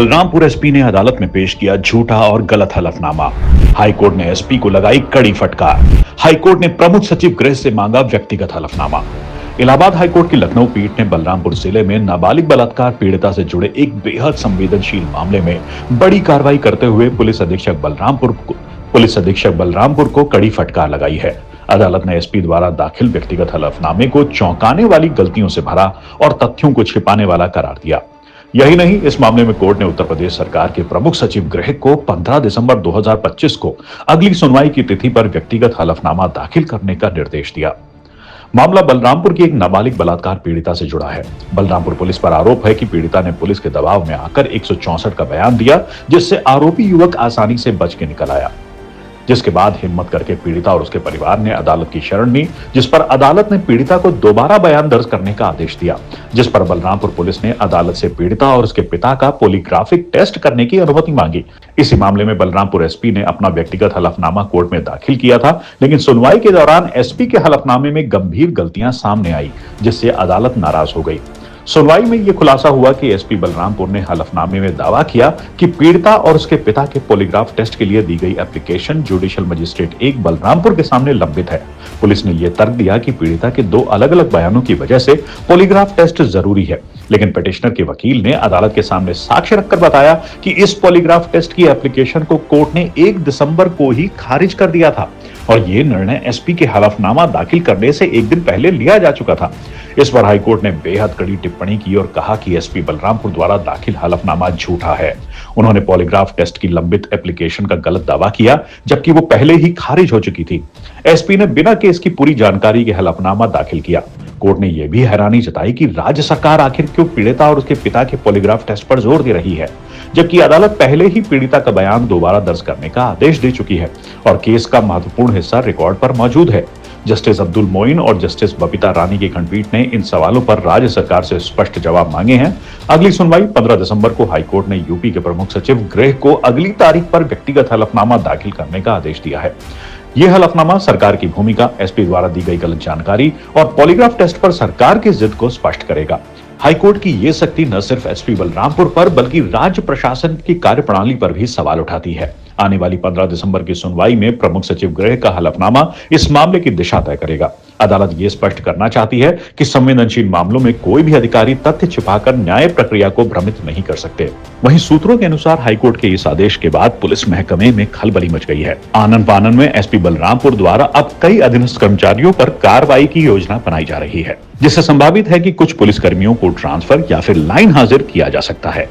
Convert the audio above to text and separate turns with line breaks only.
Balrampur SP ने अदालत में पेश किया झूठा और गलत हलफनामा। हाईकोर्ट ने एसपी को लगाई कड़ी फटकार। हाईकोर्ट ने प्रमुख सचिव गृह से मांगा व्यक्तिगत हलफनामा। इलाहाबाद हाईकोर्ट की लखनऊ पीठ ने बलरामपुर जिले में नाबालिग बलात्कार पीड़िता से जुड़े एक बेहद संवेदनशील मामले में बड़ी कार्रवाई करते हुए पुलिस अधीक्षक बलरामपुर को कड़ी फटकार लगाई है। अदालत ने एसपी द्वारा दाखिल व्यक्तिगत हलफनामे को चौंकाने वाली गलतियों से भरा और तथ्यों को छिपाने वाला करार दिया। यही नहीं, इस मामले में कोर्ट ने उत्तर प्रदेश सरकार के प्रमुख सचिव गृह को 15 दिसंबर 2025 को अगली सुनवाई की तिथि पर व्यक्तिगत हलफनामा दाखिल करने का निर्देश दिया। मामला बलरामपुर की एक नाबालिग बलात्कार पीड़िता से जुड़ा है। बलरामपुर पुलिस पर आरोप है कि पीड़िता ने पुलिस के दबाव में आकर 164 का बयान दिया, जिससे आरोपी युवक आसानी से बच के निकल आया। जिसके बाद हिम्मत करके पीड़िता और उसके परिवार ने अदालत की शरण ली, जिस पर अदालत ने पीड़िता को दोबारा बयान दर्ज करने का आदेश दिया, जिस पर बलरामपुर पुलिस ने अदालत से पीड़िता और उसके पिता का पॉलीग्राफिक टेस्ट करने की अनुमति मांगी। इसी मामले में बलरामपुर एसपी ने अपना व्यक्तिगत हलफनामा कोर्ट में दाखिल किया था, लेकिन सुनवाई के दौरान एसपी के हलफनामे में गंभीर गलतियां सामने आई, जिससे अदालत नाराज हो गई। सुनवाई में यह खुलासा हुआ कि एसपी बलरामपुर ने हलफनामे में दावा किया कि पीड़िता और उसके पिता के पॉलीग्राफ टेस्ट के लिए दी गई एप्लीकेशन जुडिशियल मजिस्ट्रेट 1 बलरामपुर के सामने लंबित है। पुलिस ने यह तर्क दिया कि पीड़िता के 2 अलग अलग बयानों की वजह से पॉलीग्राफ टेस्ट जरूरी है, लेकिन पिटिशनर के वकील ने अदालत के सामने साक्ष्य रखकर बताया कि इस पॉलीग्राफ टेस्ट की एप्लीकेशन को कोर्ट ने 1 दिसंबर को ही खारिज कर दिया था और यह निर्णय एसपी के हलफनामा दाखिल करने से 1 दिन पहले लिया जा चुका था। इस पर हाईकोर्ट ने बेहद कड़ी टिप्पणी की और कहा कि एसपी बलरामपुर द्वारा दाखिल हलफनामा झूठा है। उन्होंने पॉलीग्राफ टेस्ट की लंबित एप्लीकेशन का गलत दावा किया, जबकि वो पहले ही खारिज हो चुकी थी। एसपी ने बिना केस की पूरी जानकारी के हलफनामा दाखिल किया। कोर्ट ने यह भी हैरानी जताई कि राज्य सरकार आखिर क्यों पीड़िता और उसके पिता के पॉलीग्राफ टेस्ट पर जोर दे रही है, जबकि अदालत पहले ही पीड़िता का बयान दोबारा दर्ज करने का आदेश दे चुकी है और केस का महत्वपूर्ण हिस्सा रिकॉर्ड पर मौजूद है। जस्टिस अब्दुल मोइन और जस्टिस बबीता रानी की खंडपीठ ने इन सवालों पर राज्य सरकार से स्पष्ट जवाब मांगे हैं। अगली सुनवाई 15 दिसंबर को हाईकोर्ट ने यूपी के प्रमुख सचिव गृह को अगली तारीख पर व्यक्तिगत हलफनामा दाखिल करने का आदेश दिया है। यह हलफनामा सरकार की भूमिका, एसपी द्वारा दी गई गलत जानकारी और पॉलीग्राफ टेस्ट पर सरकार की जिद को स्पष्ट करेगा। हाईकोर्ट की यह सख्ती न सिर्फ एसपी बलरामपुर पर बल्कि राज्य प्रशासन की कार्यप्रणाली पर भी सवाल उठाती है। आने वाली 15 दिसंबर की सुनवाई में प्रमुख सचिव गृह का हलफनामा इस मामले की दिशा तय करेगा। अदालत ये स्पष्ट करना चाहती है कि संवेदनशील मामलों में कोई भी अधिकारी तथ्य छिपाकर न्याय प्रक्रिया को भ्रमित नहीं कर सकते। वहीं सूत्रों के अनुसार हाईकोर्ट के इस आदेश के बाद पुलिस महकमे में खलबली मच गई है। आनन फानन में एसपी बलरामपुर द्वारा अब कई अधीनस्थ कर्मचारियों पर कार्रवाई की योजना बनाई जा रही है, जिससे संभावित है कि कुछ पुलिसकर्मियों को ट्रांसफर या फिर लाइन हाजिर किया जा सकता है।